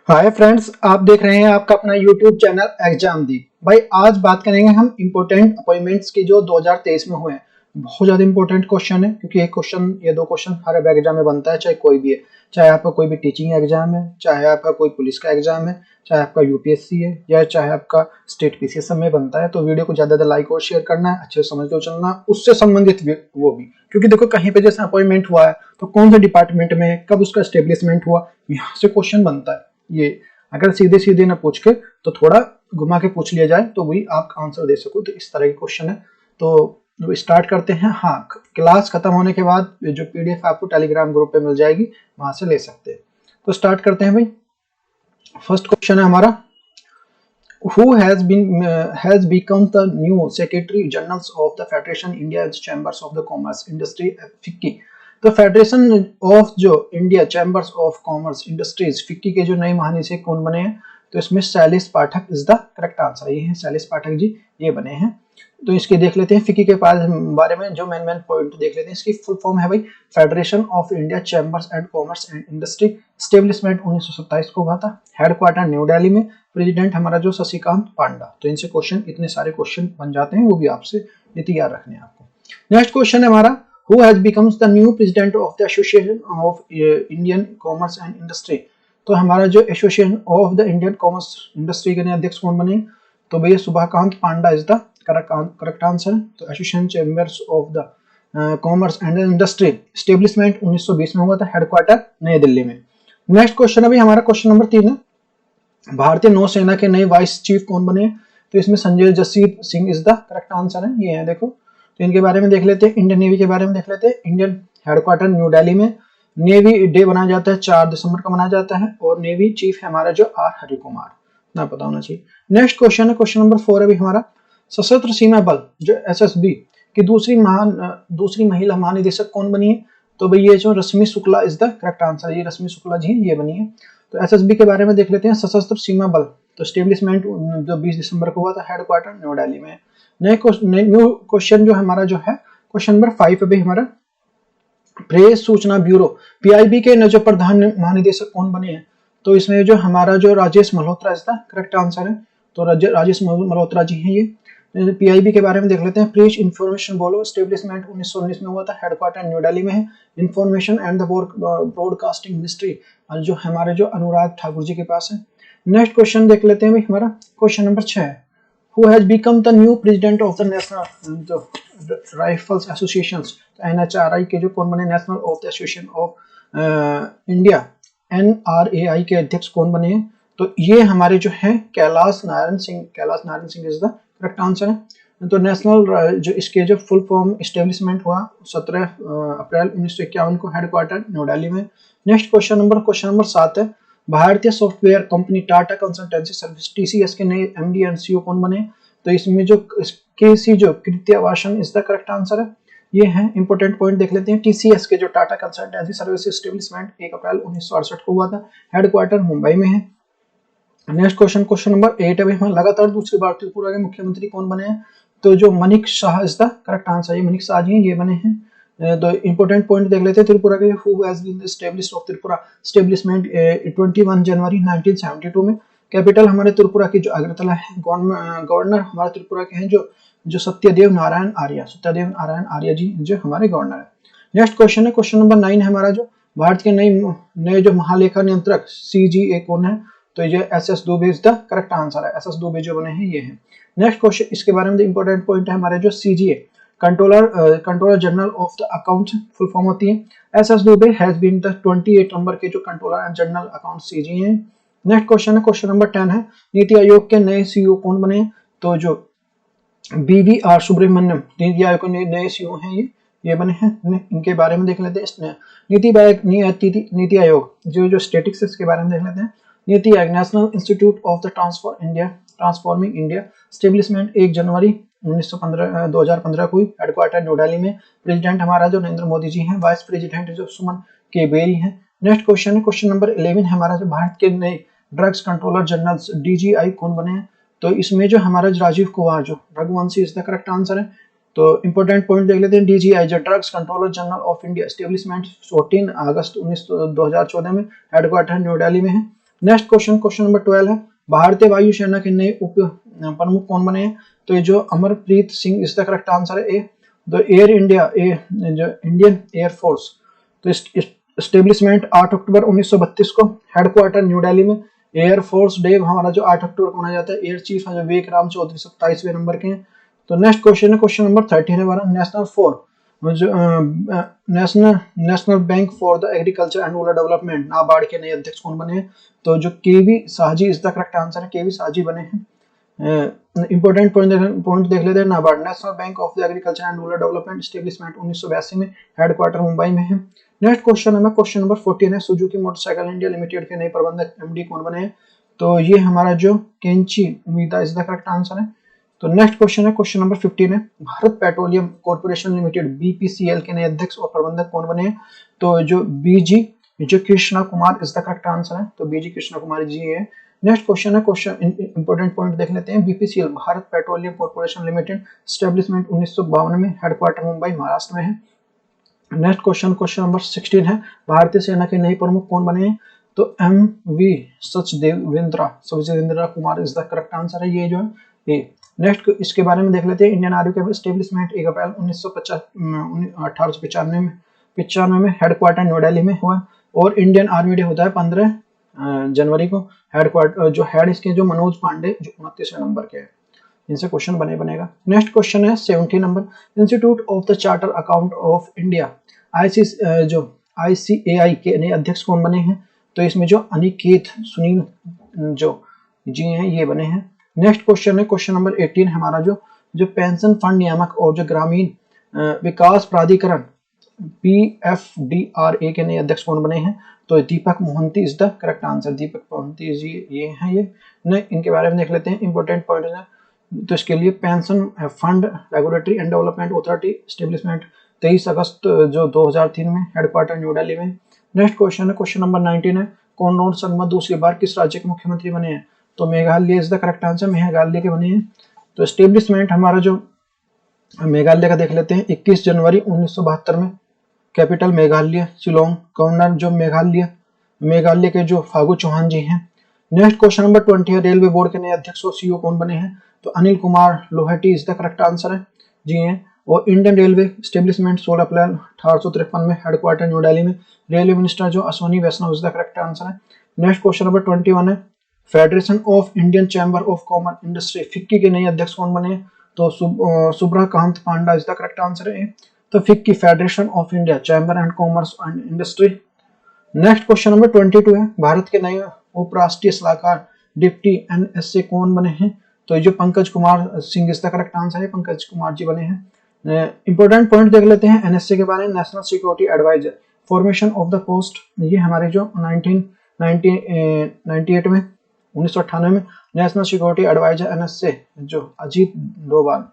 Hi friends, आप देख रहे हैं आपका अपना यूट्यूब चैनल एग्जाम दी। भाई आज बात करेंगे हम इम्पोर्टेंट अपॉइंटमेंट्स की जो 2023 में हुए हैं। बहुत ज्यादा इंपॉर्टेंट क्वेश्चन है क्योंकि एक क्वेश्चन या दो क्वेश्चन हर अब एग्जाम में बनता है, चाहे कोई भी है। चाहे आपका कोई भी टीचिंग एग्जाम है, चाहे आपका कोई पुलिस का एग्जाम है, चाहे आपका यूपीएससी है या चाहे आपका स्टेट पीसीएस में बनता है। तो वीडियो को ज्यादा लाइक और शेयर करना है, अच्छे से समझ के चलना, उससे संबंधित वो भी, क्योंकि देखो कहीं पे जैसे अपॉइंटमेंट हुआ है तो कौन से डिपार्टमेंट में है, कब उसका स्टेब्लिशमेंट हुआ, यहाँ से क्वेश्चन बनता है। ये अगर सीधे सीधे ना पूछ के तो थोड़ा घुमा के पूछ लिया जाए तो वही आप आंसर दे सको, तो इस तरह के क्वेश्चन है। तो स्टार्ट करते हैं। हाँ, क्लास खत्म होने के बाद जो पीडीएफ आपको टेलीग्राम ग्रुप पे मिल जाएगी, वहां से ले सकते हैं। तो स्टार्ट करते हैं भाई। फर्स्ट क्वेश्चन है हमारा, who has become the new secretary general of the Federation India Chambers of the Commerce Industry FICCI। तो फेडरेशन ऑफ जो India chambers of commerce industries FICCI के जो नए महानिदेशक कौन बने हैं? तो इसमें शैलेश पाठक इज द करेक्ट आंसर। ये है शैलेश पाठक जी, ये बने हैं। तो इसके देख लेते हैं फिक्की के बारे में जो मेन पॉइंट देख लेते हैं। इसकी फुल फॉर्म है भाई federation of India chambers and commerce and industry. Establishment 1927 को हुआ था। हेडक्वार्टर न्यू दिल्ली में। प्रेसिडेंट हमारा जो शशिकांत पांडा। तो इनसे क्वेश्चन, इतने सारे क्वेश्चन बन जाते हैं, वो भी आपसे ये तैयार रखने हैं आपको। नेक्स्ट क्वेश्चन है हमारा, who has becomes the new president of the Association of Indian Commerce and Industry। तो हमारा जो association of the Indian commerce industry के नए अध्यक्ष कौन बने? तो भैया सुभाकांत पांडा इज द करेक्ट आंसर। तो association chambers of the commerce and industry establishment 1920 में हुआ था। हेडक्वार्टर नई दिल्ली में। नेक्स्ट क्वेश्चन अभी हमारा क्वेश्चन नंबर 3 है, भारतीय नौसेना के नए वाइस चीफ कौन बने? तो इसमें Sanjay Jasveer Singh is the correct answer है। ये है देखो, तो इनके बारे में देख लेते हैं। इंडियन नेवी के बारे में देख लेते हैं। इंडियन हेडक्वार्टर न्यू दिल्ली में। नेवी डे मनाया जाता है 4 दिसंबर को मनाया जाता है। और नेवी चीफ है हमारा जो आर हरि कुमार, ना पता होना चाहिए। नेक्स्ट क्वेश्चन है क्वेश्चन नंबर 4 अभी हमारा, सशस्त्र सीमा बल जो एसएसबी की दूसरी महिला महानिदेशक कौन बनी है? तो भाई ये जो Rashmi Shukla is the correct answer. ये रश्मि शुक्ला जी ये बनी है। तो एसएसबी के बारे में देख लेते हैं। सशस्त्र सीमा बल तो स्टेब्लिशमेंट जो 20 दिसंबर को हुआ था। हेडक्वार्टर न्यू दिल्ली में। न्यू क्वेश्चन जो हमारा जो है क्वेश्चन नंबर 5 अभी हमारा, प्रेस सूचना ब्यूरो पीआईबी के जो प्रधान महानिदेशक कौन बने हैं? तो इसमें जो हमारा जो राजेश मल्होत्रा इसका करेक्ट आंसर है। तो राजेश मल्होत्रा जी हैं ये। पीआईबी के बारे में देख लेते हैं। प्रेस इंफॉर्मेशन ब्यूरो स्टेब्लिशमेंट 1919 में हुआ था। हेडक्वार्टर न्यू दिल्ली में है। Information and the broadcasting ministry जो हमारे जो अनुराग ठाकुर जी के पास है। नेक्स्ट क्वेश्चन देख लेते हैं भाई हमारा question number 6, who has become the new president of the national rifles associations। तो NHRI के जो कौन बने? National of the association of India NRAI के अध्यक्ष कौन बने हैं? तो ये हमारे जो है Kailash Narayan Singh is the correct answer है। तो नेशनल जो इसके जो फुल फॉर्म एस्टेब्लिशमेंट हुआ 17 अप्रैल 1951 को। हेडक्वार्टर न्यू दिल्ली में। नेक्स्ट क्वेश्चन नंबर 7 है, भारतीय software company Tata consultancy service TCS के नए एमडी एंड सीईओ कौन बने? तो इसमें जो केसी जो कृत्यावासन इज द करेक्ट आंसर है। ये है इंपॉर्टेंट पॉइंट देख लेते हैं। टीसीएस के जो टाटा कंसल्टेंसी सर्विस एस्टेब्लिशमेंट 1 अप्रैल 1968 को हुआ था। हेडक्वार्टर मुंबई में है। नेक्स्ट क्वेश्चन नंबर 8 अभी हमें, लगातार दूसरी बार त्रिपुरा के मुख्यमंत्री कौन बने हैं? तो जो Manik Shah is the correct answer. ये मनिक शाह जी ये बने हैं। तो इंपॉर्टेंट पॉइंट देख लेते हैं त्रिपुरा के। Who has been established of Tripura establishment 21 जनवरी 1972 में। कैपिटल हमारे त्रिपुरा की जो अगरतला है। गवर्नर हमारे त्रिपुरा के हैं जो सत्यदेव नारायण आर्य जी जो हमारे गवर्नर है। नेक्स्ट क्वेश्चन है क्वेश्चन नंबर 9 है हमारा, जो भारत के नए जो महालेखा नियंत्रक सीजीए कौन है? तो ये SS Dubey is the correct answer है। एसएस दुबे जो बने हैं ये हैं। नेक्स्ट क्वेश्चन इसके बारे में इंपॉर्टेंट पॉइंट है हमारे जो CGA controller general of the accounts full form होती है। SS Dubey has been the 28 number के जो controller and general account CG हैं। नेक्स्ट क्वेश्चन है क्वेश्चन नंबर 10 है, नीति आयोग के नए सीईओ कौन बने? तो जो बीवीआर सुब्रमण्यम नीति आयोग के नए सीईओ हैं ये बने हैं। इनके बारे में देख लेते हैं। नीति आयोग जो स्टेटिक्स के बारे में देख लेते हैं। NITI Aayog national institute of the transforming India establishment 1 जनवरी 2015 को। हेडक्वार्टर न्यू दिल्ली में। प्रेसिडेंट हमारा जो नरेंद्र मोदी जी हैं। वाइस प्रेसिडेंट जो सुमन के बेरी हैं। नेक्स्ट क्वेश्चन है क्वेश्चन नंबर 11 हमारा, जो भारत के नए ड्रग्स कंट्रोलर जनरल डीजीआई कौन बने हैं? तो इसमें जो हमारा राजीव कुमार जो Raghuvanshi is the correct answer है। तो इंपॉर्टेंट पॉइंट देख लेते हैं। डीजीआई जो drugs controller general of India establishment 14 अगस्त 2014 में। हेडक्वार्टर न्यू दिल्ली में है। नेक्स्ट क्वेश्चन, क्वेश्चन नंबर 12 है, भारतीय वायुसेना के नए उप प्रमुख कौन बने हैं? तो ये जो Amarpreet Singh is the correct answer है। ए द एयर इंडिया, जो इंडियन एयर फोर्स, तो एस्टेब्लिशमेंट 8 अक्टूबर 1932 को, हेडक्वार्टर न्यू दिल्ली में। एयर फोर्स डे हमारा जो 8 अक्टूबर को मनाया जाता है। एयर चीफ है जो विवेक राम चौधरी 27वें नंबर के हैं। तो नेक्स्ट क्वेश्चन है, क्वेश्चन नंबर 13 है हमारा, नेशनल फॉर जो national bank for the agriculture and rural development, NABARD के नए अध्यक्ष कौन बने हैं? तो जो केवी साहजी इज द करेक्ट आंसर है, केवी साहजी बने हैं। इंपॉर्टेंट पॉइंट देख लेते हैं। NABARD, national bank of the agriculture and rural development, establishment 1982 में, हेडक्वार्टर मुंबई में है। नेक्स्ट क्वेश्चन है क्वेश्चन नंबर 14 है, सुजुकी मोटरसाइकिल इंडिया लिमिटेड के नए प्रबंधक एमडी कौन बने हैं? तो ये हमारा जो केंची उमिदा इज द करेक्ट आंसर है। तो नेक्स्ट क्वेश्चन है, क्वेश्चन नंबर 15 है, Bharat petroleum corporation limited BPCL के नए अध्यक्ष और प्रबंधक कौन बने हैं? तो जो बीजी जो Krishna Kumar is the correct answer है। तो बीजी कृष्णा कुमार जी है। नेक्स्ट क्वेश्चन है, क्वेश्चन इंपॉर्टेंट पॉइंट देख लेते हैं। BPCL Bharat petroleum corporation limited, establishment 1952 में, हेडक्वार्टर मुंबई महाराष्ट्र में है। नेक्स्ट क्वेश्चन, क्वेश्चन नंबर 16 है, भारतीय सेना के नए प्रमुख कौन बने हैं? तो M V Sachdevendra Kumar is the correct answer है। ये जो है ए। नेक्स्ट इसके बारे में देख लेते हैं। इंडियन आर्मी का एस्टेब्लिशमेंट 1 अप्रैल 1895 में, हेडक्वार्टर न्यू दिल्ली में हुआ। और इंडियन आर्मी डे होता है 15 जनवरी को। हेडक्वार्टर जो हेड इसके जो मनोज पांडे जो 29वें नंबर के हैं। इनसे क्वेश्चन बनेगा। नेक्स्ट क्वेश्चन है 70 number, institute of the charter account of India ICAI के नए अध्यक्ष कौन बने हैं? तो इसमें जो अनिकेत सुनील जो जी हैं ये बने हैं। नेक्स्ट क्वेश्चन है, क्वेश्चन नंबर 18 हमारा जो पेंशन फंड नियामक और जो ग्रामीण विकास प्राधिकरण PFDRA के नए अध्यक्ष कौन बने हैं? तो Deepak Mohanty is the correct answer. Deepak Mohanty ji ये हैं। ये इनके बारे में देख लेते हैं। इंपॉर्टेंट पॉइंट है तो इसके लिए pension fund regulatory and development authority, establishment 23 अगस्त जो 2003 में, हेडक्वार्टर न्यू दिल्ली में। नेक्स्ट क्वेश्चन है, क्वेश्चन नंबर 19 है, कॉनराड संगमा दूसरी बार किस राज्य के मुख्यमंत्री बने हैं? तो Meghalaya is the correct answer, Meghalaya के बने हैं। तो एस्टेब्लिशमेंट हमारा जो मेघालय का देख लेते हैं 21 जनवरी 1972 में, कैपिटल मेघालय शिलोंग, गवर्नर जो मेघालय के जो फागू चौहान जी हैं। नेक्स्ट क्वेश्चन नंबर 20 है, रेलवे बोर्ड के नए अध्यक्ष और सीईओ कौन बने हैं? तो Anil Kumar Lohati is the correct answer है जी हैं। और इंडियन रेलवे एस्टेब्लिशमेंट 16 अप्रैल 1853 में, हेडक्वार्टर न्यू दिल्ली में। रेलवे मिनिस्टर जो अश्वनी वैष्णव इज द करेक्ट आंसर है। नेक्स्ट क्वेश्चन नंबर 21 है, federation of Indian chamber of commerce industry FICCI के नए अध्यक्ष कौन बने? तो सुब्रकांत पांडा इज द करेक्ट आंसर है। तो FICCI federation of India chamber and commerce and industry. Next question number 22 है, भारत के नए उपराष्ट्रीय सलाहकार डिप्टी NSA कौन बने हैं? तो ये जो Pankaj Kumar Singh is the correct answer है, पंकज कुमार जी बने हैं। इंपॉर्टेंट पॉइंट देख लेते हैं NSA के बारे में। National security adviser, formation of the post, ये हमारे जो 1998 में 1998 में नेशनल सिक्योरिटी एडवाइजर NSA जो Ajit Doval.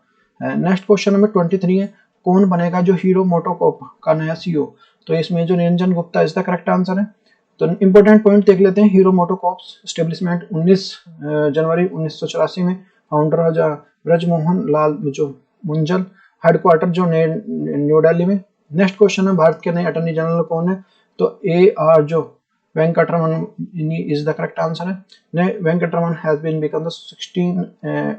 Next question number 23 है, कौन बनेगा जो हीरो मोटोकॉर्प का नया CEO? तो इसमें जो Niranjan Gupta is the correct answer है। तो इंपॉर्टेंट पॉइंट देख लेते हैं। हीरो मोटोकॉर्प एस्टेब्लिशमेंट 19 जनवरी 1984 में, फाउंडर ब्रजमोहन लाल जो मुंजल, हेडक्वार्टर जो न्यू दिल्ली में। नेक्स्ट क्वेश्चन है, भारत के नए अटॉर्नी जनरल कौन है? तो AR जो Venkataraman is the correct answer है। Venkataraman has been become the 16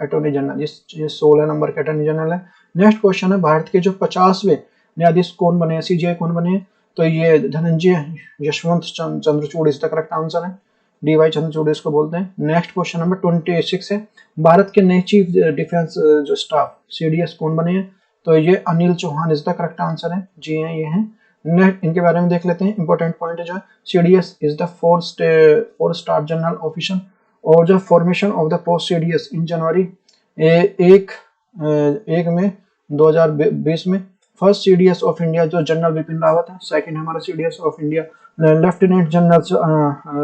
attorney general, ये 16 नंबर के अटॉर्नी जनरल है। नेक्स्ट क्वेश्चन है, भारत के जो 50वें न्यायाधीश कौन बने हैं, CJI कौन बने हैं? तो ये Dhananjay Yashwant Chandrachud is the correct answer है। DY चंद्रचूड़ इसको बोलते हैं। नेक्स्ट क्वेश्चन नंबर 26 है, भारत के नए चीफ डिफेंस जो स्टाफ CDS कौन बने हैं? तो ये Anil Chauhan is the correct answer है जी हैं, ये हैं। नेक्स्ट इनके बारे में देख लेते हैं। इंपॉर्टेंट पॉइंट है जो CDS is the 4 star general officer. और जो formation of the post CDS इन जनवरी 1 में 2020 में। फर्स्ट CDS ऑफ इंडिया जो जनरल बिपिन रावत है। सेकंड हमारा CDS of India lieutenant general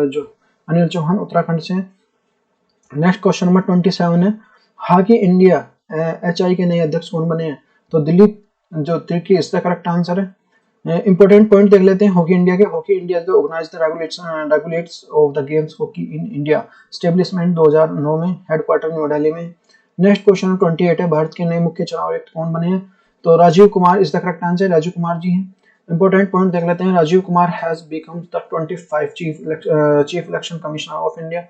जो अनिल चौहान उत्तराखंड से हैं। नेक्स्ट क्वेश्चन नंबर 27 है, हॉकी इंडिया HI के नए अध्यक्ष कौन बने हैं? तो दिलीप जो Tirkey is the correct answer है। इंपॉर्टेंट पॉइंट देख लेते हैं हॉकी इंडिया के। हॉकी इंडिया जो organise the regulates of the games hockey in India, establishment 2009 में, हेडक्वार्टर न्यू दिल्ली में। नेक्स्ट क्वेश्चन 28 है, भारत के नए मुख्य चुनाव आयुक्त कौन बने हैं? तो Rajiv Kumar is the correct answer, Rajiv Kumar ji हैं। इंपॉर्टेंट पॉइंट देख लेते हैं। Rajiv Kumar has become the 25 chief election commissioner of India,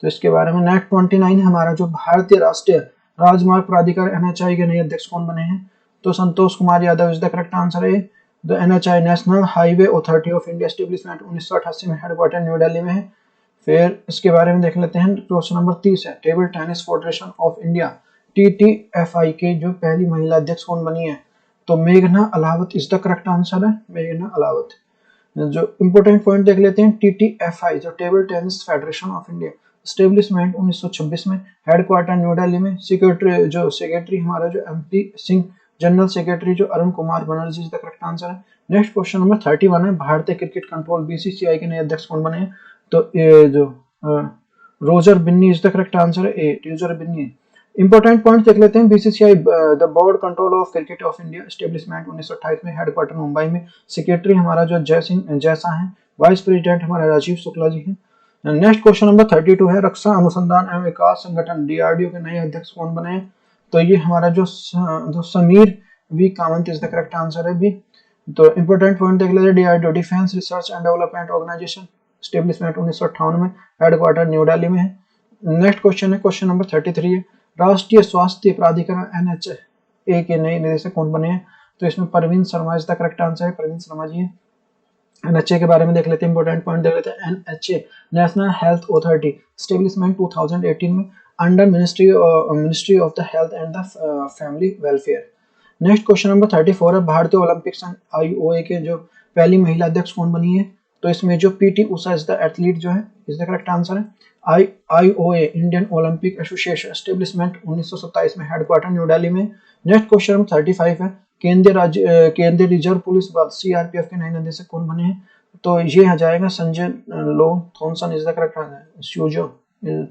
तो इसके बारे में। नेक्स्ट 29 हमारा जो भारतीय राष्ट्रीय राजमार्ग प्राधिकार NHAI के नए अध्यक्ष कौन बने हैं, तो Santosh Kumar Yadav is the correct answer है। The NHAI national highway authority of India establishment 1988 में, हेडक्वार्टर न्यू दिल्ली में है। फिर इसके बारे में देख लेते हैं। क्वेश्चन नंबर 30 है, table tennis federation of India TTFI के जो पहली महिला अध्यक्ष कौन बनी है, तो मेघना Ahlawat is the correct answer है, मेघना अलावत। जो इंपोर्टेंट पॉइंट देख लेते हैं। TTFI जो table tennis federation of India, establishment 1926 में, हेडक्वार्टर न्यू दिल्ली में। सेक्रेटरी हमारा जो MP सिंह, जनरल सेक्रेटरी जो Arun Kumar Banerjee is the correct answer है। नेक्स्ट क्वेश्चन नंबर 31 है, भारतीय क्रिकेट कंट्रोल BCCI के नए अध्यक्ष कौन बने हैं, तो ये जो Roger Binny is the correct answer है, रोजर बिन्नी। इंपॉर्टेंट पॉइंट देख लेते हैं। BCCI the board control of cricket of India, establishment 1928 में, हेडक्वार्टर मुंबई में। सेक्रेटरी हमारा जो जैसा है। वाइस प्रेसिडेंट हमारा राजीव शुक्ला जी हैं। नेक्स्ट क्वेश्चन नंबर 32 है, रक्षा अनुसंधान एवं विकास संगठन DRDO के नए अध्यक्ष कौन बने हैं, तो ये हमारा जो Sameer V Kamat is the correct answer है भी। तो इंपॉर्टेंट पॉइंट देख लेते हैं। DRDO defence research and development organisation, establishment 1958 में, हेडक्वार्टर न्यू दिल्ली में है। नेक्स्ट क्वेश्चन है, क्वेश्चन नंबर 33 है, राष्ट्रीय स्वास्थ्य प्राधिकरण NHA के नए निदेशक कौन बने हैं, तो इसमें Parveen Sharma is the correct answer है, परवीन शर्मा जी है। NHA के बारे में देख लेते हैं। इंपॉर्टेंट पॉइंट देख लेते हैं। NHA national health authority, establishment 2018 में, under ministry of the health and the family welfare. Next question number 34 है, भारतीय ओलंपिक संघ IOA के जो पहली महिला अध्यक्ष कौन बनी है, तो इसमें जो PT Usha is the athlete जो है, इज द करेक्ट आंसर है। IOA Indian Olympic association, establishment 1927 में, हेडक्वार्टर न्यू दिल्ली में। नेक्स्ट क्वेश्चन नंबर 35 है, केंद्रीय रिजर्व पुलिस बल CRPF के नए निदेशक कौन बने हैं, तो ये आ जाएगा Sanjay Lo Thomson is the correct answer, Sujo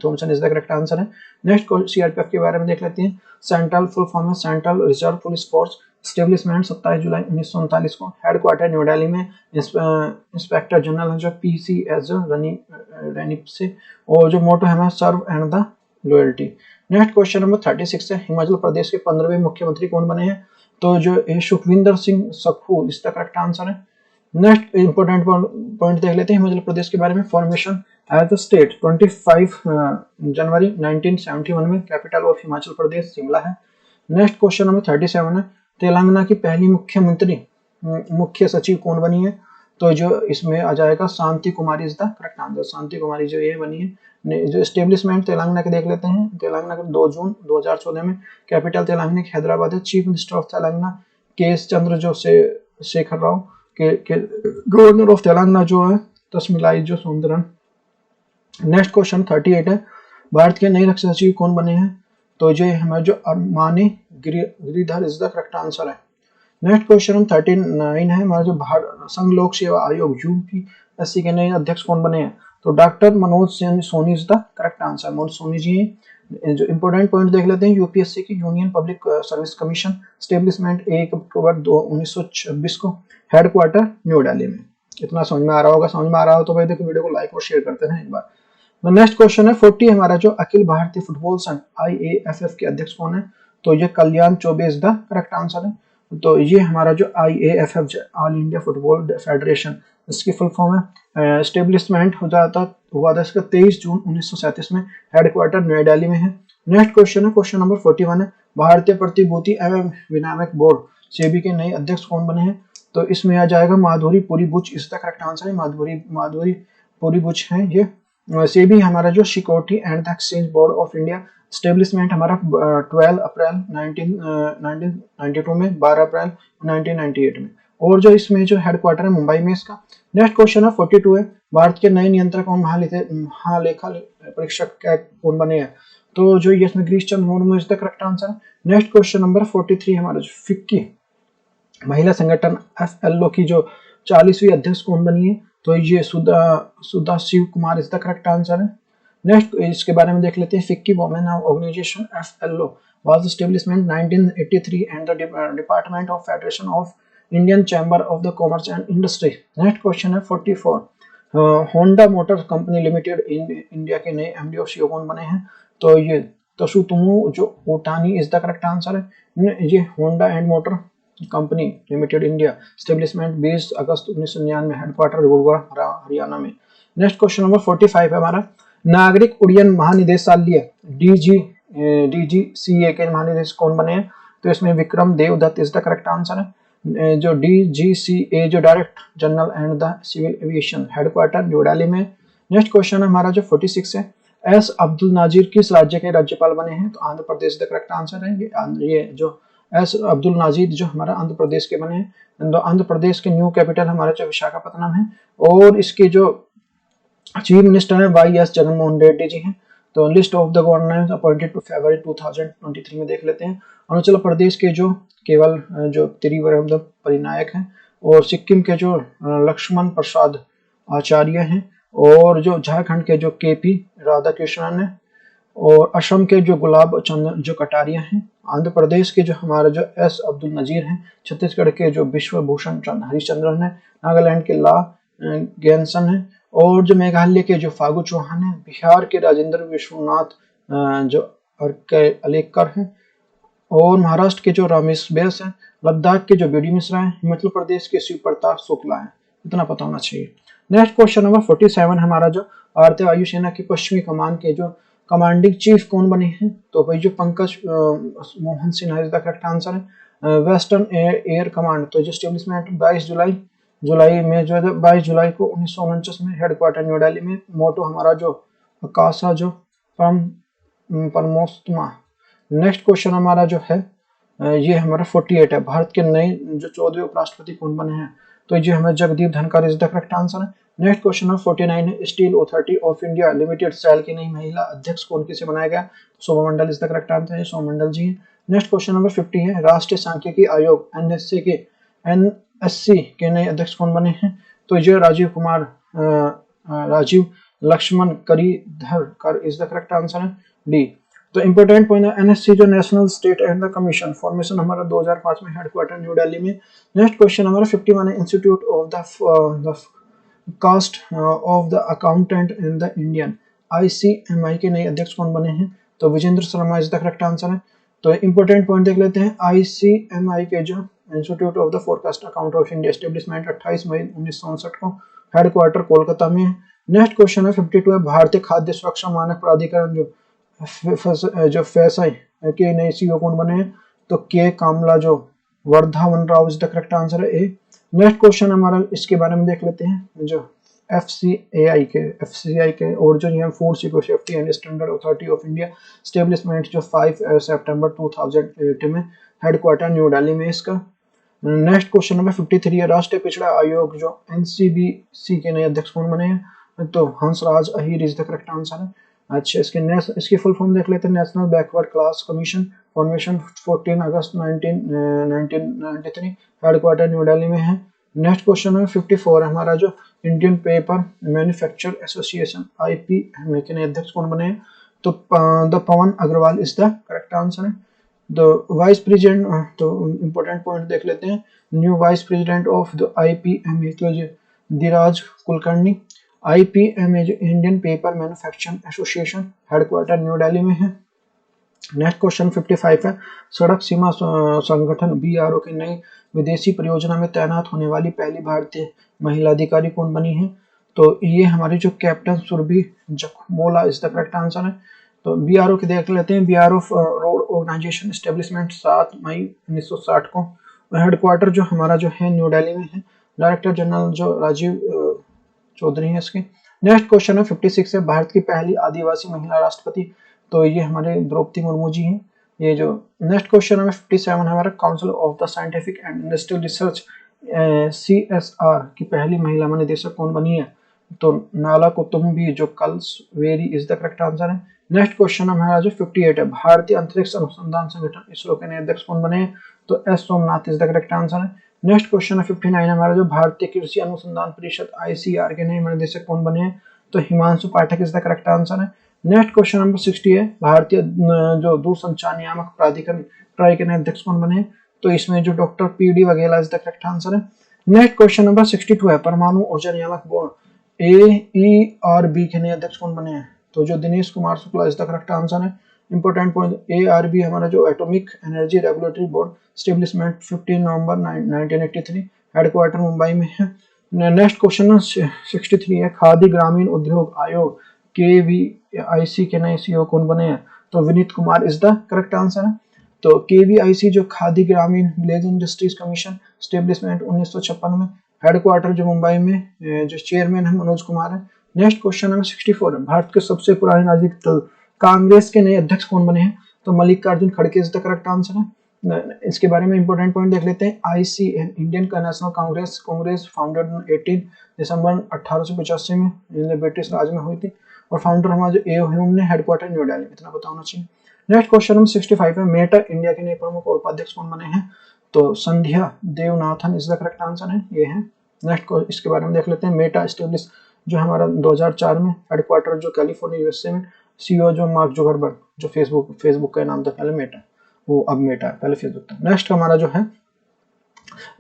Thomson is the correct answer है। नेक्स्ट CRPF के बारे में देख लेते हैं। सेंट्रल फुल फॉर्म है central reserve police force, establishment 27 जुलाई 1939 को, हेडक्वार्टर न्यू दिल्ली में। इंस्पेक्टर जनरल जो PC एज रैनी से, और जो मोटो है serve and the loyalty. Next question number 36 है, हिमाचल प्रदेश के 15वें मुख्यमंत्री कौन बने हैं, तो जो सुखविंदर सिंह सुक्खू इसका करेक्ट आंसर है। नेक्स्ट इंपोर्टेंट पॉइंट देख लेते हैं हिमाचल प्रदेश के बारे में। फॉर्मेशन एज द स्टेट 25 जनवरी 1971 में, कैपिटल ऑफ हिमाचल प्रदेश शिमला है। नेक्स्ट क्वेश्चन नंबर 37 है, तेलंगाना की पहली मुख्य सचिव कौन बनी है, तो जो इसमें आ जाएगा शांति कुमारी इज द करेक्ट आंसर, शांति कुमारी जो ये बनी है। जो एस्टेब्लिशमेंट तेलंगाना के देख लेते हैं। तेलंगाना के 2 जून 2014 में, कैपिटल तेलंगाना की हैदराबाद है। Chief minister of Telangana KS चंद्र जो शेखर राव के गवर्नर ऑफ तेलंगाना जो है तस्मिलाई जो सुंदरन। नेक्स्ट क्वेश्चन 38 है, भारत के नए रक्षा सचिव कौन बने हैं, तो ये हमारे जो Armani Giridhar is the correct answer है। नेक्स्ट क्वेश्चन 39 है, हमारा जो भारत संघ लोक सेवा आयोग UPSC के नए अध्यक्ष कौन बने हैं, तो doctor Manoj Soni is the correct answer, Manoj Soni ji. जो इंपोर्टेंट पॉइंट देख लेते हैं। UPSC की union public service commission, establishment 1 अक्टूबर 1926 को, हेडक्वार्टर न्यू दिल्ली में। इतना समझ में आ रहा होगा, समझ में आ रहा हो तो भाई देखो वीडियो को लाइक और शेयर करते हैं एक बार। नेक्स्ट क्वेश्चन है 40, हमारा जो अखिल भारतीय फुटबॉल संघ IAFF के अध्यक्ष कौन है, तो ये Kalyan Chaubey is the correct answer है। तो ये हमारा जो IAFF all India football federation, इसकी फुल फॉर्म है। एस्टेब्लिशमेंट हुआ था इसका 23 जून 1937 में, हेडक्वार्टर नई दिल्ली में है। नेक्स्ट क्वेश्चन है, क्वेश्चन नंबर 41 है, भारतीय प्रतिभूति एवं विनियामक बोर्ड SEBI के नए अध्यक्ष कौन बने हैं, तो इसमें आ जाएगा माधुरी पुरी बुच इस द करेक्ट आंसर है, माधुरी पुरी बुच है ये। SEBI हमारा जो security and the exchange board of India, establishment हमारा 12 अप्रैल 1992 में, 12 अप्रैल 1998 में, और जो इसमें जो हेडक्वार्टर है मुंबई में इसका। नेक्स्ट क्वेश्चन है 42 है, भारत के नए नियंत्रक और महालेखा परीक्षक कौन बने हैं, तो जो ये इसमें Girish Chandra Murmu is the correct answer है। नेक्स्ट क्वेश्चन नंबर 43 हमारा जो फिक्की महिला संगठन FLO की जो 40वीं अध्यक्ष कौन बनी है, तो ये Sudha Shiv Kumar is the correct answer है। नेक्स्ट इसके बारे में देख लेते हैं। FICCI women organisation FLO was established 1983 and the Department of Federation of Indian Chamber of the Commerce and Industry। Next question है 44, Honda motor company limited India के नए MD और CEO कौन बने हैं, तो ये तसुतोमो जो Otani is the correct answer है। ये Honda and motor company limited India, establishment 20 अगस्त 1999, हेडक्वार्टर गुरुग्राम हरियाणा में। नेक्स्ट क्वेश्चन नंबर 45 है हमारा, नागरिक उड्डयन महानिदेशालय डीजीसीए के महानिदेशक कौन बने हैं? तो इसमें Vikram Devdutt is the correct answer है। जो डीजीसीए जो direct general and the civil aviation, headquarter new Delhi में। नेक्स्ट क्वेश्चन है हमारा जो 46 है, एस अब्दुल नाजिर किस राज्य के राज्यपाल बने हैं? तो Andhra Pradesh the correct answer है। ये जो एस अब्दुल नाजिर जो हमारा आंध्र प्रदेश के बने हैं। तो आंध्र प्रदेश के न्यू कैपिटल हमारा जो विशाखापत्तनम है, और इसके जो चीफ मिनिस्टर है वाई एस जगनमोहन रेड्डी जी हैं। तो list of the governors appointed to फरवरी 2023 में देख लेते हैं। अरुणाचल प्रदेश के जो केवल जो त्रिविक्रम परिनायक हैं, और सिक्किम के जो लक्ष्मण प्रसाद आचार्य हैं, और जो झारखंड के जो केपी राधाकृष्णन है, और असम के जो गुलाब चंद जो कटारिया हैं, आंध्र प्रदेश के जो हमारा जो एस अब्दुल नजीर हैं, छत्तीसगढ़ के जो विश्व भूषण हरिश्चंद्रन है, नागालैंड के ला गेंसन है, और जो मेघालय के जो फागु चौहान है, बिहार के राजेंद्र विश्वनाथ जो अलेकर है, और महाराष्ट्र के जो रमेश बैस है, लद्दाख के जो बीडी मिश्रा है, हिमाचल प्रदेश के शिव प्रताप शुक्ला है। इतना पता होना चाहिए। नेक्स्ट क्वेश्चन नंबर 47 हमारा जो भारतीय वायुसेना की पश्चिमी कमान के जो कमांडिंग चीफ कौन बने हैं? तो भाई जो Pankaj Mohan Sinha is the correct answer है। वेस्टर्न एयर कमांड तो जो स्टेब्लिशमेंट 22 जुलाई में जो है 22 जुलाई को 1949 में, हेडक्वार्टर न्यू दिल्ली में। मोटो हमारा जो आकाशा जो परमोस्तमा। नेक्स्ट क्वेश्चन हमारा जो है ये हमारा 48 है, भारत के नए जो 14वें उपराष्ट्रपति कौन बने हैं? तो ये हमें Jagdeep Dhankhar is the correct answer है। नेक्स्ट क्वेश्चन नंबर 49 है, steel authority of India limited SAIL की नई महिला अध्यक्ष कौन किसे बनाया गया? Shobha Mandal is the correct answer है, Shobha Mandal ji. Next question number 50 है, राष्ट्रीय सांख्यिकी आयोग एनएससी के नए अध्यक्ष कौन बने हैं? तो ये Rajiv Laxman Karidhar is the correct answer है, डी। तो इंपोर्टेंट पॉइंट है, एनएससी जो national state and the commission, formation हमारा 2005 में, हेडक्वार्टर न्यू दिल्ली में। नेक्स्ट क्वेश्चन हमारा 51 है, institute of the cost of the accountant in the Indian, ICMI के नए अध्यक्ष कौन बने हैं? तो Vijender Sharma is the correct answer है। तो इंपोर्टेंट पॉइंट देख लेते हैं, आईसीएमआई के जो institute of the forecast account of India, establishment 28 मई 1967 को, हेडक्वार्टर कोलकाता में है। नेक्स्ट क्वेश्चन है 52 है, भारतीय खाद्य सुरक्षा मानक प्राधिकरण जो फैसाई के नए सीईओ कौन बने हैं? तो के कामला जो Vardhana Rao is the correct answer है, ए। नेक्स्ट क्वेश्चन हमारा इसके बारे में देख लेते हैं, जो एफसीआई के और जो ये food security and standard authority of India, establishment जो 5 सितंबर 2008 में, हेडक्वार्टर न्यू दिल्ली में इसका। नेक्स्ट क्वेश्चन नंबर 53 है, राष्ट्रीय पिछड़ा आयोग जो एनसीबीसी के नए अध्यक्ष कौन बने हैं? तो Hansraj Ahir is the correct answer है। अच्छा, इसकी फुल फॉर्म देख लेते हैं, national backward class commission, formation 14 अगस्त 1993, हेडक्वार्टर न्यू दिल्ली में है। नेक्स्ट क्वेश्चन है 54 है हमारा, जो Indian paper manufacture association IPMA के नए अध्यक्ष कौन बने हैं? तो the Pawan Agarwal is the correct answer है। द वाइस प्रेसिडेंट, तो इंपॉर्टेंट पॉइंट देख लेते हैं, new vice president of the आईपीएमए तो धीराज कुलकर्णी। आईपीएमए जो Indian paper manufacturing association, headquarter new Delhi में है। नेक्स्ट क्वेश्चन 55 है, सड़क सीमा संगठन बीआरओ की नई विदेशी परियोजना में तैनात होने वाली पहली भारतीय महिला अधिकारी कौन बनी है? तो ये हमारी जो captain Surbhi Jakhmola is the correct answer है। तो बीआरओ के देख लेते हैं, बीआरओ रोड ऑर्गेनाइजेशन, एस्टेब्लिशमेंट 7 मई 1960 को, हेडक्वार्टर जो हमारा जो है न्यू दिल्ली में है। डायरेक्टर जनरल जो राजीव चौधरी है इसके। नेक्स्ट क्वेश्चन है 56 है, भारत की पहली आदिवासी महिला राष्ट्रपति, तो ये हमारे द्रौपदी मुर्मू जी हैं। ये जो नेक्स्ट क्वेश्चन है 57 हमारा, council of the scientific and industrial research CSR की पहली महिला महानिदेशक कौन बनी है? तो नाला कुतुम्बी जो कल्सवेरी इज द करेक्ट आंसर है। नेक्स्ट क्वेश्चन हमारा जो 58 है, भारतीय अंतरिक्ष अनुसंधान संगठन इसरो के नए अध्यक्ष कौन बने हैं? तो S Somnath is the correct answer है। नेक्स्ट क्वेश्चन है 59 हमारा, जो भारतीय कृषि अनुसंधान परिषद आईसीआर के नए महानिदेशक कौन बने हैं? तो हिमांशु पाठक इज द करेक्ट आंसर है। नेक्स्ट क्वेश्चन नंबर 60 है, भारतीय जो दूरसंचार नियामक प्राधिकरण ट्राई के नए अध्यक्ष कौन बने हैं? तो इसमें जो doctor PD Vaghela is the correct answer है। नेक्स्ट क्वेश्चन नंबर 62 है, परमाणु ऊर्जा नियामक बोर्ड AERB के नए अध्यक्ष कौन बने हैं? तो जो Dinesh Kumar Shukla is the correct answer है। इंपोर्टेंट पॉइंट, ARB हमारा जो atomic energy regulatory board establishment 15 नवंबर 1983, हेडक्वार्टर मुंबई में है। नेक्स्ट क्वेश्चन 63 है, खादी ग्रामीण उद्योग आयोग KVIC के नए सीईओ कौन बने हैं? तो Vineet Kumar is the correct answer है। तो KVIC जो खादी ग्रामीण विलेज इंडस्ट्रीज कमीशन, स्टेब्लिशमेंट 1956 में, हेडक्वार्टर जो मुंबई में, जो चेयरमैन है मनोज कुमार है। नेक्स्ट क्वेश्चन नंबर 64 है, भारत के सबसे पुराने राजनीतिक दल कांग्रेस के नए अध्यक्ष कौन बने हैं? तो मल्लिकार्जुन खड़गे इज द करेक्ट आंसर है। इसके बारे में इंपॉर्टेंट पॉइंट देख लेते हैं। ICN Indian national Congress founded 18 दिसंबर 1885 में ब्रिटिश राज में हुई थी, और फाउंडर हमारा जो AO है उनने हेडक्वार्टर न्यू दिल्ली, इतना पता होना चाहिए। नेक्स्ट क्वेश्चन नंबर 65 है, मेटा इंडिया के नए प्रमुख और उपाध्यक्ष कौन बने हैं? तो संध्या Devanathan is the correct answer है, ये है। नेक्स्ट इसके बारे में देख लेते हैं। मेटा स्टेब्लिश जो हमारा 2004 में, हेडक्वार्टर जो कैलिफोर्निया USA में, CEO जो मार्क जुकरबर्ग, जो फेसबुक का नाम था पहले मेटा, वो अब मेटा है, पहले फेसबुक था। नेक्स्ट हमारा जो है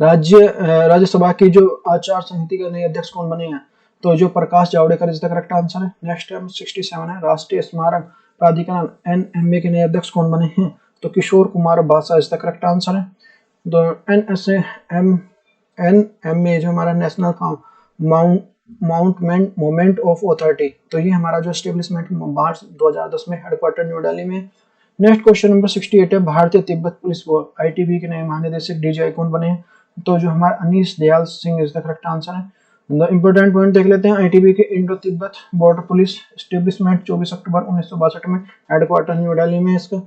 राज्यसभा की जो आचार संहिता के नए अध्यक्ष कौन बने हैं? तो जो Prakash Javadekar is the correct answer है। नेक्स्ट 67 है, राष्ट्रीय स्मारक प्राधिकरण NMA के नए अध्यक्ष कौन बने हैं? तो किशोर कुमार बासा इज द करेक्ट आंसर है। तो NMA जो हमारा नेशनल मोमेंट ऑफ अथॉरिटी, तो ये हमारा जो एस्टेब्लिशमेंट मार्च 2010 में, हेडक्वार्टर न्यू दिल्ली में। नेक्स्ट क्वेश्चन नंबर 68 है, भारतीय तिब्बत पुलिस फोर्स ITB के नए महानिदेशक DGI कौन बने हैं? तो जो हमारा Anish Dayal Singh is the correct answer है। इंपोर्टेंट पॉइंट देख लेते हैं। ITB के Indo Tibet border police, establishment 24 अक्टूबर 1962 में, हेडक्वार्टर न्यू दिल्ली में इसका।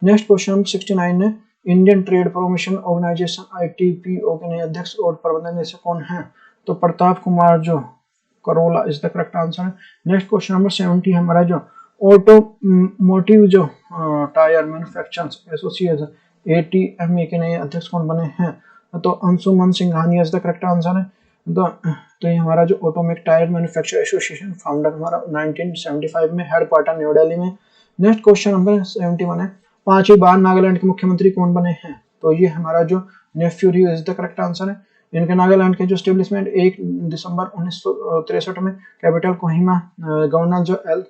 नेक्स्ट क्वेश्चन नंबर 69 है, Indian trade promotion organisation ITPO के नए अध्यक्ष और प्रबंधन निदेशक कौन है? तो प्रताप कुमार जो Corolla is the correct answer है। नेक्स्ट क्वेश्चन नंबर 70 हमारा जो ऑटोमोटिव जो टायर मैन्युफैक्चरर्स एसोसिएशन ATMA के नए अध्यक्ष कौन बने हैं? तो Anshuman Singhania is the correct answer है। तो ये हमारा जो ऑटोमेक टायर मैन्युफैक्चर एसोसिएशन फाउंडर हमारा 1975 में, हेडक्वार्टर न्यू दिल्ली में। नेक्स्ट क्वेश्चन नंबर 71 है, 5वीं बार नागालैंड के मुख्यमंत्री कौन बने हैं? तो ये हमारा जो नेफ्यू रियो इज द करेक्ट आंसर है। इनके नागालैंड के जो एस्टेब्लिशमेंट 1 दिसंबर 1963 में, कैपिटल कोहिमा, गवर्नर जो L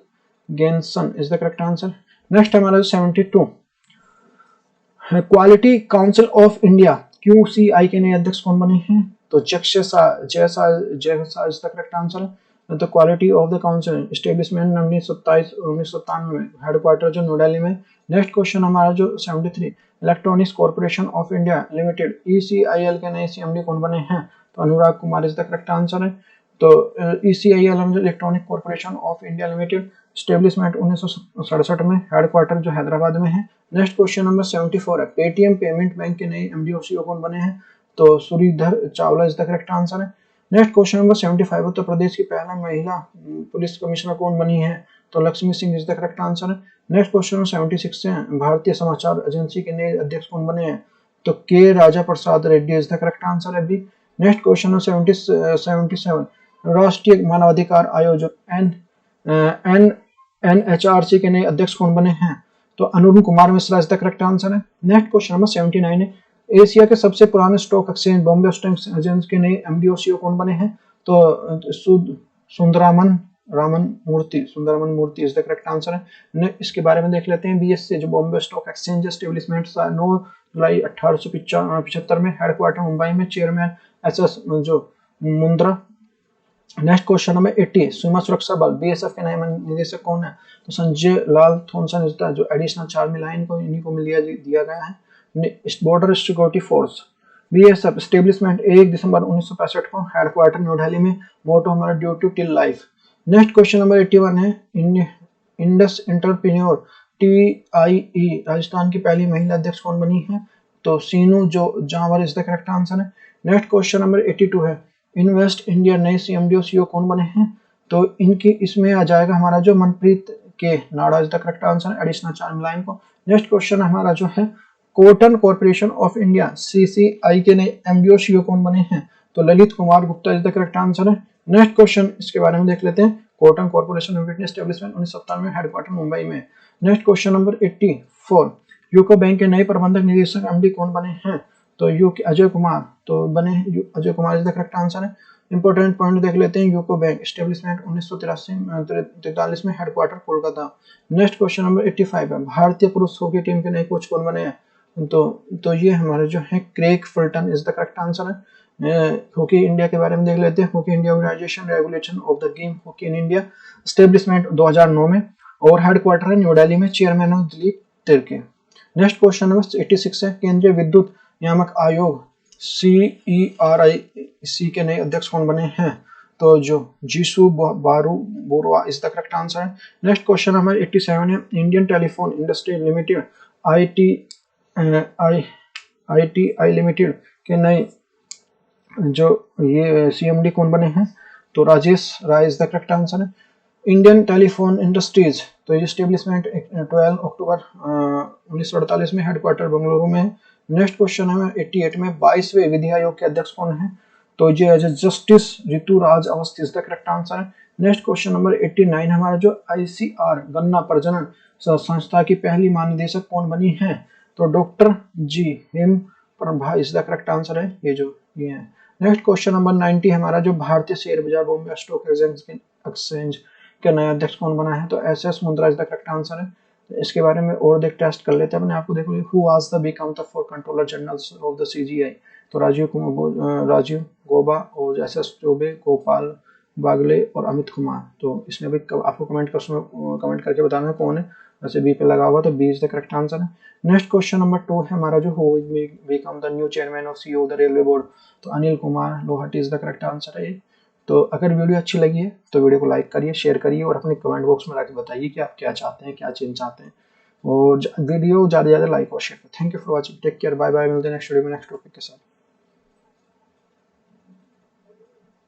Ganesan is the correct answer. Next हमारा 72 quality council of India QCI के नए अध्यक्ष कौन बने हैं? तो जयसा इज द करेक्ट आंसर है। तो quality of the council establishment 1997 में, हेडक्वार्टर जो न्यू दिल्ली में। नेक्स्ट क्वेश्चन हमारा जो 73 electronics corporation of India limited ECIL के नए CMD कौन बने हैं? तो Anurag Kumar is the correct answer है। तो ECIL electronic corporation of India limited, establishment 1967 में, हेडक्वार्टर जो हैदराबाद में है। नेक्स्ट क्वेश्चन नंबर 74 है, पेटीएम पेमेंट बैंक के नए MD और CEO कौन बने हैं? तो Sridhar Chawla is the correct answer है। Next question number 75, Uttar Pradesh की पहला महिला पुलिस कमिश्नर कौन बनी है? तो Lakshmi Singh is the correct answer है। नेक्स्ट क्वेश्चन नंबर 76 है, भारतीय समाचार एजेंसी के नए अध्यक्ष कौन बने हैं? तो K Raja Prasad Reddy is the correct answer है भी। नेक्स्ट क्वेश्चन नंबर 77 राष्ट्रीय मानवाधिकार आयोग NHRC के नए अध्यक्ष कौन बने हैं? तो Anurun Kumar Mishra is the correct answer है। नेक्स्ट क्वेश्चन नंबर 79 है, एशिया के सबसे पुराने stock exchange Bombay stock exchange के नए MD और CEO कौन बने हैं? तो Sundararaman Murthy is the correct answer है। इसके बारे में देख लेते हैं। BSE जो बॉम्बे स्टॉक एक्सचेंज एस्टेब्लिशमेंट 9 जुलाई 1875 में, हेडक्वार्टर मुंबई में, चेयरमैन SS जो मुंद्रा। नेक्स्ट क्वेश्चन नंबर 80 सीमा सुरक्षा बल BSF के नए निदेशक कौन है? तो Sanjay Lal Thompson is the जो एडिशनल चार्मी लाइन को इन्हीं को दिया गया है। Border security force BSF establishment 1 दिसंबर 1965 को, हेडक्वार्टर न्यू दिल्ली में, मोटो हमारा duty till life. Next question number 81 है, इंडस एंटरप्रेन्योर TIE राजस्थान की पहली महिला अध्यक्ष कौन बनी है? तो सीनू जो Jawar is the correct answer है। नेक्स्ट क्वेश्चन नंबर 82 है, इन्वेस्ट इंडिया नए CMD और CEO कौन बने हैं? तो इनकी इसमें आ जाएगा हमारा जो मनप्रीत के नाडा is the correct answer, additional charm line को। नेक्स्ट क्वेश्चन हमारा जो है, cotton corporation of India CCI के नए MD और CEO कौन बने हैं? तो Lalit Kumar Gupta is the correct answer है। नेक्स्ट क्वेश्चन इसके बारे में देख लेते हैं। कॉटन कॉर्पोरेशन लिमिटेड एस्टेब्लिशमेंट 1997 में, हेडक्वार्टर मुंबई में। Next question number 84 UCO bank के नए प्रबंधक निदेशक MD कौन बने हैं? तो Ajay Kumar Ajay Kumar is the correct answer है। इंपॉर्टेंट पॉइंट देख लेते हैं। यूको बैंक एस्टेब्लिशमेंट 1943 में, headquarter Kolkata. Next question number 85 है, भारतीय पुरुष हॉकी टीम के नए कोच कौन बने हैं? तो ये हमारा जो है Craig Fulton is the correct answer है। हॉकी इंडिया के बारे में देख लेते हैं। Hockey India organisation regulation of the game hockey in India, establishment 2009 में, और हेडक्वार्टर है न्यू दिल्ली में, चेयरमैन है दिलीप तिर्के। नेक्स्ट क्वेश्चन नंबर 86 है, केंद्रीय विद्युत नियामक आयोग CERIC के नए अध्यक्ष कौन बने हैं? तो जो जीसू बारू Borwa is the correct answer है। नेक्स्ट क्वेश्चन नंबर 87 है, Indian telephone industry limited ITI limited के नए जो ये CMD कौन बने हैं? तो राजेश राय इज द करेक्ट आंसर है। इंडियन टेलीफोन इंडस्ट्रीज, तो ये स्टेब्लिशमेंट 12 अक्टूबर 1948 में, हेडक्वार्टर बेंगलुरु में है। नेक्स्ट क्वेश्चन है 88 में, 22वें विधि आयोग के अध्यक्ष कौन है? तो ये justice Ritu Raj Awasthi is the correct answer है। नेक्स्ट क्वेश्चन नंबर 89 हमारा जो ICR गन्ना प्रजनन संस्था की पहली महानिदेशक कौन बनी है? तो doctor G Him Prabha is the correct answer है। ये है। नेक्स्ट क्वेश्चन नंबर 90 हमारा जो भारतीय शेयर बाजार बॉम्बे स्टॉक एक्सचेंज के नया अध्यक्ष कौन बना है? तो SS Mundra is the correct answer है। तो इसके बारे में और देख टेस्ट कर लेते हैं अपने आपको। देखो, who was the become the four controller general of the CGI? तो राजीव गौबा और SS चौबे, गोपाल बागले और अमित कुमार। तो इसमें भी आपको कमेंट करके बताना है कौन है। वैसे बी पे लगा हुआ, तो B is the correct answer है। नेक्स्ट क्वेश्चन नंबर 2 है हमारा जो who become the new chairman of CEO the railway board? तो Anil Kumar Lohati is the correct answer है। तो अगर वीडियो अच्छी लगी है तो वीडियो को लाइक करिए, शेयर करिए और अपने कमेंट बॉक्स में लाके बताइए कि आप क्या चाहते हैं, क्या चेंज चाहते हैं। और वीडियो ज़्यादा से ज़्यादा लाइक और share. Thank you for watching, take care, bye bye. मिलते हैं नेक्स्ट वीडियो में नेक्स्ट टॉपिक के साथ।